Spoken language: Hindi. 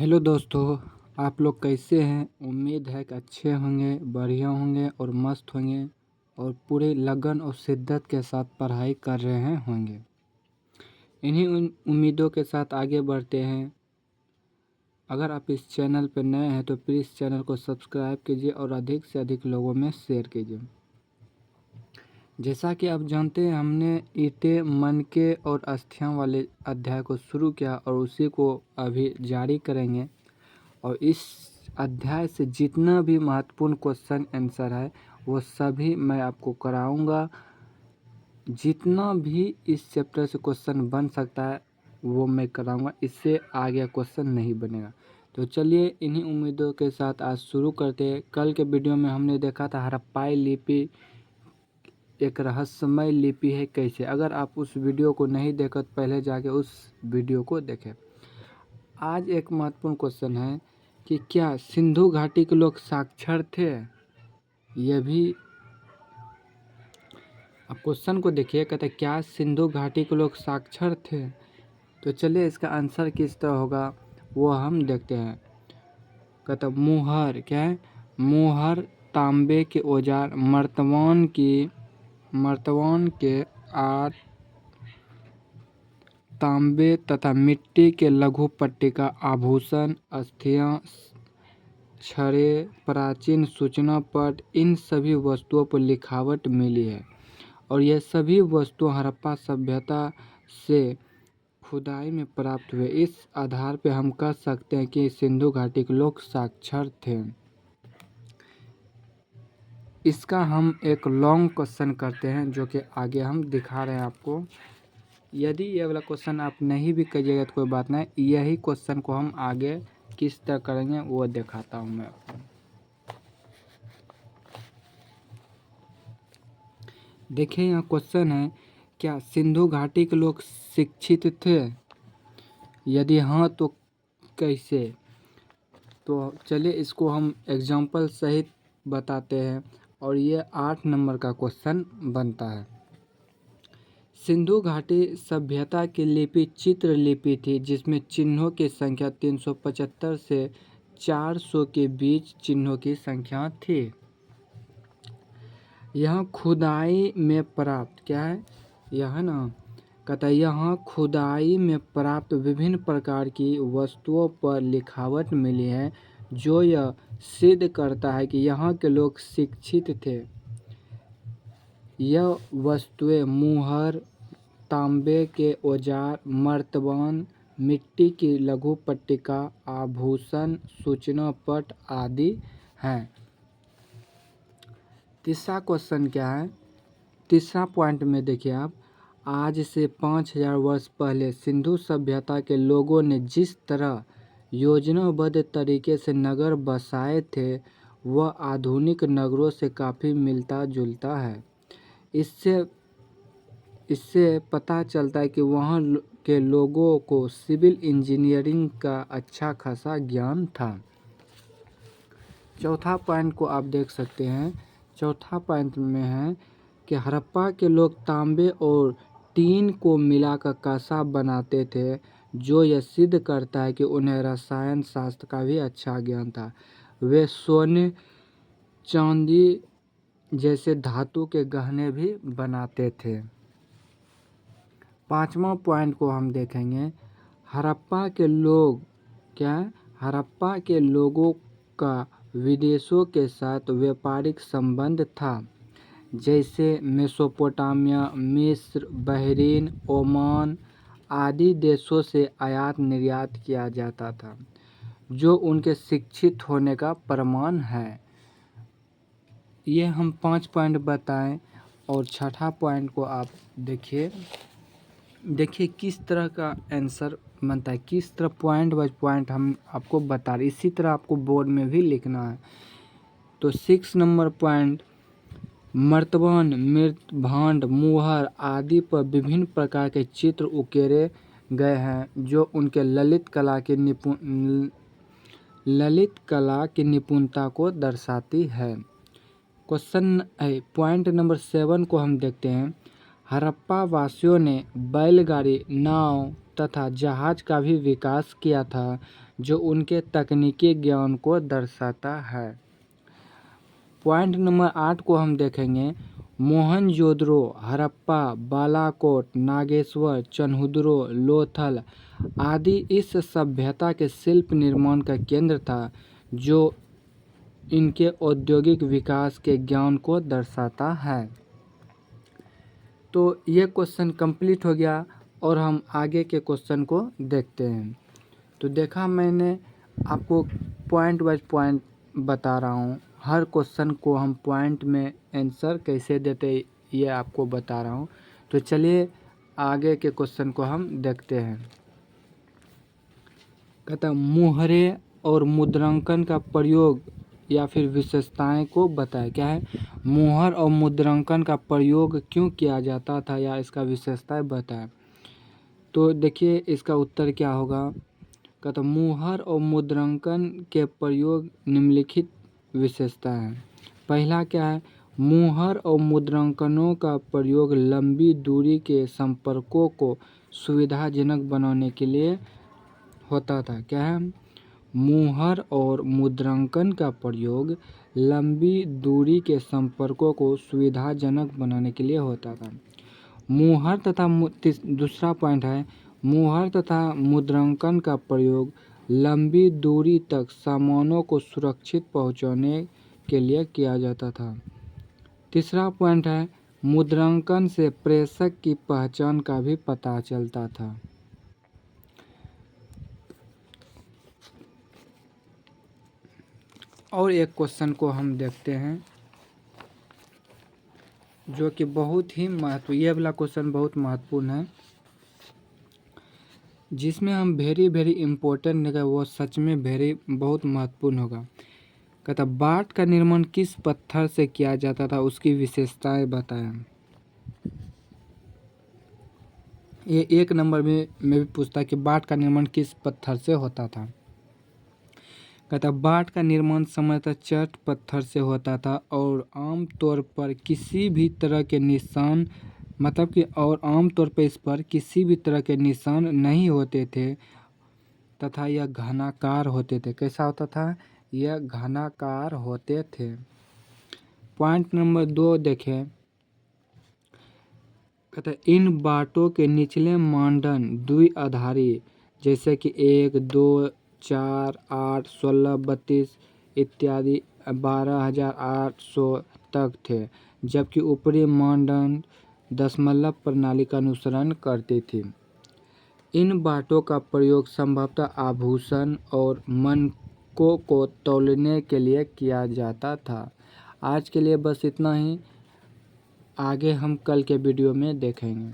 हेलो दोस्तों, आप लोग कैसे हैं। उम्मीद है कि अच्छे होंगे, बढ़िया होंगे और मस्त होंगे और पूरे लगन और शिद्दत के साथ पढ़ाई कर रहे हैं होंगे। इन्हीं उम्मीदों के साथ आगे बढ़ते हैं। अगर आप इस चैनल पर नए हैं तो प्लीज़ चैनल को सब्सक्राइब कीजिए और अधिक से अधिक लोगों में शेयर कीजिए। जैसा कि आप जानते हैं, हमने ईंटें, मनके और अस्थियां वाले अध्याय को शुरू किया और उसी को अभी जारी करेंगे। और इस अध्याय से जितना भी महत्वपूर्ण क्वेश्चन आंसर है वो सभी मैं आपको कराऊंगा। जितना भी इस चैप्टर से क्वेश्चन बन सकता है वो मैं कराऊंगा, इससे आगे क्वेश्चन नहीं बनेगा। तो चलिए इन्हीं उम्मीदों के साथ आज शुरू करते हैं। कल के वीडियो में हमने देखा था हड़प्पाई लिपि एक रहस्यमय लिपि है कैसे। अगर आप उस वीडियो को नहीं देखा तो पहले जाके उस वीडियो को देखें। आज एक महत्वपूर्ण क्वेश्चन है कि क्या सिंधु घाटी के लोग साक्षर थे। यह भी अब क्वेश्चन को देखिए, कहते हैं क्या सिंधु घाटी के लोग साक्षर थे। तो चलिए इसका आंसर किस तरह होगा वो हम देखते हैं। कहते मुहर क्या है, मुहर तांबे के औजार, मर्तवान के आठ तांबे तथा मिट्टी के लघु पट्टिका, आभूषण, अस्थियां, छड़े, प्राचीन सूचना पट, इन सभी वस्तुओं पर लिखावट मिली है और यह सभी वस्तुएं हड़प्पा सभ्यता से खुदाई में प्राप्त हुए। इस आधार पर हम कह सकते हैं कि सिंधु घाटी के लोग साक्षर थे। इसका हम एक लॉन्ग क्वेश्चन करते हैं जो कि आगे हम दिखा रहे हैं आपको। यदि ये वाला क्वेश्चन आप नहीं भी करिएगा तो कोई बात नहीं, यही क्वेश्चन को हम आगे किस तरह करेंगे वो दिखाता हूँ मैं आपको। देखिए यहाँ क्वेश्चन है, क्या सिंधु घाटी के लोग शिक्षित थे, यदि हाँ तो कैसे। तो चलिए इसको हम एग्जाम्पल सहित बताते हैं और ये 8 नंबर का क्वेश्चन बनता है। सिंधु घाटी सभ्यता की लिपि चित्र लिपि थी जिसमें चिन्हों की संख्या 375 से 400 के बीच चिन्हों की संख्या थी। यह खुदाई में प्राप्त क्या है, यह ना कहता है यहाँ खुदाई में प्राप्त विभिन्न प्रकार की वस्तुओं पर लिखावट मिली है जो यह सिद्ध करता है कि यहाँ के लोग शिक्षित थे। यह वस्तुएं मुहर, तांबे के औजार, मर्तबान, मिट्टी की लघु पट्टिका, आभूषण, सूचना पट आदि हैं। तीसरा क्वेश्चन क्या है, तीसरा पॉइंट में देखिए आप, आज से 5000 वर्ष पहले सिंधु सभ्यता के लोगों ने जिस तरह योजनाबद्ध तरीके से नगर बसाए थे वह आधुनिक नगरों से काफ़ी मिलता जुलता है। इससे पता चलता है कि वहाँ के लोगों को सिविल इंजीनियरिंग का अच्छा खासा ज्ञान था। चौथा पॉइंट को आप देख सकते हैं। चौथा पॉइंट में है कि हड़प्पा के लोग तांबे और टीन को मिलाकर कांसा बनाते थे जो यह सिद्ध करता है कि उन्हें रसायन शास्त्र का भी अच्छा ज्ञान था। वे सोने, चांदी जैसे धातु के गहने भी बनाते थे। पांचवा पॉइंट को हम देखेंगे, हड़प्पा के लोग क्या, हड़प्पा के लोगों का विदेशों के साथ व्यापारिक संबंध था, जैसे मेसोपोटामिया, मिस्र, बहरीन, ओमान आदि देशों से आयात निर्यात किया जाता था जो उनके शिक्षित होने का प्रमाण है। ये हम 5 पॉइंट बताएं और छठा पॉइंट को आप देखिए किस तरह का आंसर बनता है, किस तरह पॉइंट बाय पॉइंट हम आपको बता रहे। इसी तरह आपको बोर्ड में भी लिखना है। तो 6 नंबर पॉइंट, मर्तबान, मृत भांड, मुहर आदि पर विभिन्न प्रकार के चित्र उकेरे गए हैं जो उनके ललित कला की निपुणता को दर्शाती है। क्वेश्चन पॉइंट नंबर 7 को हम देखते हैं। हड़प्पा वासियों ने बैलगाड़ी, नाव, तथा जहाज का भी विकास किया था, जो उनके तकनीकी ज्ञान को दर्शाता है। पॉइंट नंबर 8 को हम देखेंगे। मोहनजोदड़ो, हड़प्पा, बालाकोट, नागेश्वर, चन्हुदरो, लोथल आदि इस सभ्यता के शिल्प निर्माण का केंद्र था, जो इनके औद्योगिक विकास के ज्ञान को दर्शाता है। तो ये क्वेश्चन कंप्लीट हो गया और हम आगे के क्वेश्चन को देखते हैं। तो देखा मैंने आपको पॉइंट वाइज पॉइंट बता रहा हूँ, हर क्वेश्चन को हम पॉइंट में आंसर कैसे देते ये आपको बता रहा हूँ। तो चलिए आगे के क्वेश्चन को हम देखते हैं। कहता मुहरे और मुद्रांकन का प्रयोग या फिर विशेषताएं को बताएं। क्या है? मुहर और मुद्रांकन का प्रयोग क्यों किया जाता था या इसका विशेषताएं बताएं। तो देखिए इसका उत्तर क्या होगा। कहता मुहर और मुद्रांकन के प्रयोग निम्नलिखित विशेषता है। पहला क्या है? मुहर और मुद्रांकनों का प्रयोग लंबी दूरी के संपर्कों को सुविधाजनक बनाने के लिए होता था। क्या है? मुहर और मुद्रांकन का प्रयोग लंबी दूरी के संपर्कों को सुविधाजनक बनाने के लिए होता था। मुहर तथा दूसरा पॉइंट है, मुहर तथा मुद्रांकन का प्रयोग लंबी दूरी तक सामानों को सुरक्षित पहुंचाने के लिए किया जाता था। तीसरा पॉइंट है, मुद्रांकन से प्रेषक की पहचान का भी पता चलता था। और एक क्वेश्चन को हम देखते हैं जो कि बहुत ही ये वाला क्वेश्चन बहुत महत्वपूर्ण है, जिसमें हम वेरी इम्पोर्टेंट नहीं, वो सच में बहुत महत्वपूर्ण होगा। कहता बाट का निर्माण किस पत्थर से किया जाता था, उसकी विशेषताएं बताएं। ये 1 नंबर में भी पूछता है कि बाट का निर्माण किस पत्थर से होता था। कहता बाट का निर्माण सामान्यतः चट पत्थर से होता था और आमतौर पर किसी भी तरह के निशान आमतौर पर इस पर किसी भी तरह के निशान नहीं होते थे तथा यह घनाकार होते थे। कैसा होता था? यह घनाकार होते थे। पॉइंट नंबर 2 देखें। कहता इन बाटों के निचले मानदंड द्विआधारी जैसे कि 1, 2, 4, 8, 16, 32 इत्यादि 12,800 तक थे, जबकि ऊपरी मानदंड दशमलव प्रणाली का अनुसरण करती थी। इन बाटों का प्रयोग संभवतः आभूषण और मानकों को तौलने के लिए किया जाता था। आज के लिए बस इतना ही, आगे हम कल के वीडियो में देखेंगे।